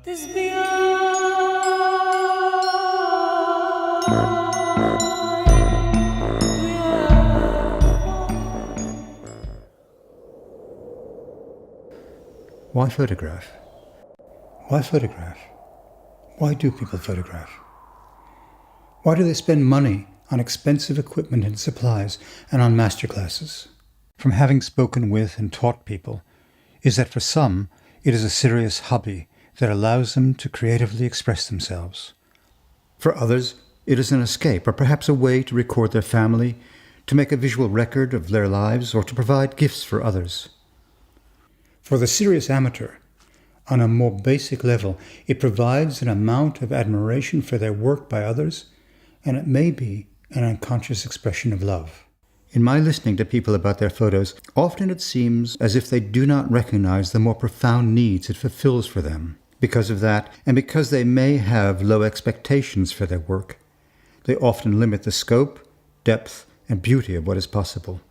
This Why photograph? Why photograph? Why do people photograph? Why do they spend money on expensive equipment and supplies and on masterclasses? From having spoken with and taught people, is that for some, it is a serious hobby that allows them to creatively express themselves. For others, it is an escape or perhaps a way to record their family, to make a visual record of their lives, or to provide gifts for others. For the serious amateur, on a more basic level, it provides an amount of admiration for their work by others, and it may be an unconscious expression of love. In my listening to people about their photos, often it seems as if they do not recognize the more profound needs it fulfills for them. Because of that, and because they may have low expectations for their work, they often limit the scope, depth, and beauty of what is possible.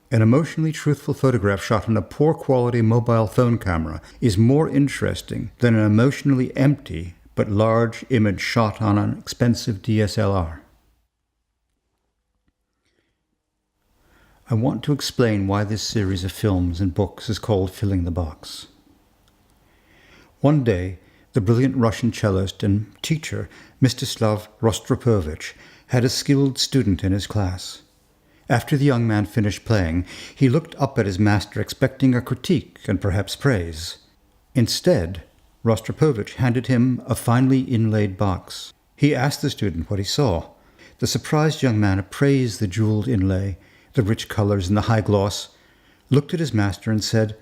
An emotionally truthful photograph shot on a poor quality mobile phone camera is more interesting than an emotionally empty but large image shot on an expensive DSLR. I want to explain why this series of films and books is called Filling the Box. One day, the brilliant Russian cellist and teacher Mstislav Rostropovich had a skilled student in his class. After the young man finished playing, he looked up at his master expecting a critique and perhaps praise. Instead, Rostropovich handed him a finely inlaid box. He asked the student what he saw. The surprised young man appraised the jeweled inlay, the rich colors and the high gloss, looked at his master and said,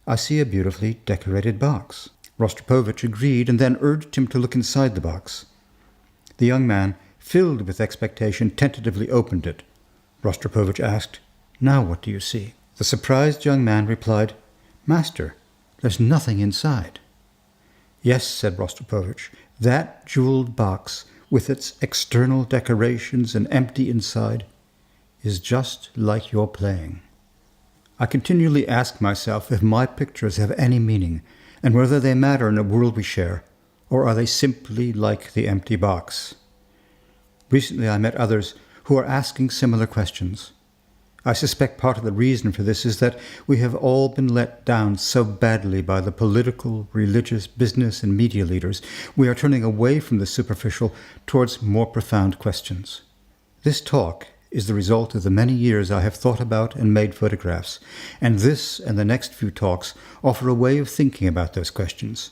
"I see a beautifully decorated box." Rostropovich agreed and then urged him to look inside the box. The young man, filled with expectation, tentatively opened it. Rostropovich asked, "Now what do you see?" The surprised young man replied, "Master, there's nothing inside." "Yes," said Rostropovich, "that jeweled box, with its external decorations and empty inside, is just like your playing." I continually ask myself if my pictures have any meaning, and whether they matter in the world we share, or are they simply like the empty box. Recently I met others who are asking similar questions. I suspect part of the reason for this is that we have all been let down so badly by the political, religious, business, and media leaders. We are turning away from the superficial towards more profound questions. This talk is the result of the many years I have thought about and made photographs, and this and the next few talks offer a way of thinking about those questions.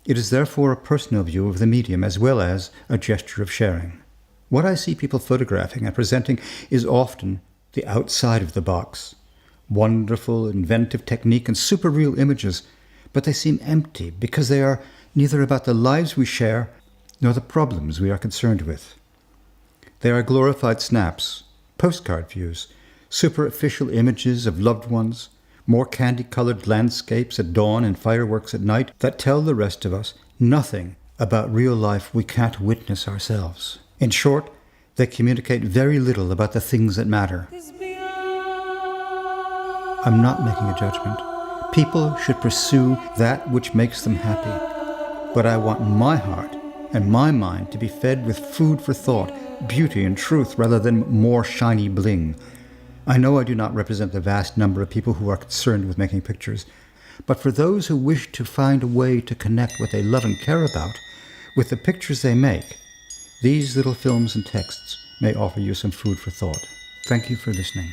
It is therefore a personal view of the medium as well as a gesture of sharing. What I see people photographing and presenting is often the outside of the box. Wonderful, inventive technique and super real images, but they seem empty because they are neither about the lives we share nor the problems we are concerned with. They are glorified snaps, postcard views, superficial images of loved ones, more candy-colored landscapes at dawn and fireworks at night that tell the rest of us nothing about real life we can't witness ourselves. In short, they communicate very little about the things that matter. I'm not making a judgment. People should pursue that which makes them happy. But I want my heart and my mind to be fed with food for thought, beauty and truth rather than more shiny bling. I know I do not represent the vast number of people who are concerned with making pictures, but for those who wish to find a way to connect what they love and care about with the pictures they make, these little films and texts may offer you some food for thought. Thank you for listening.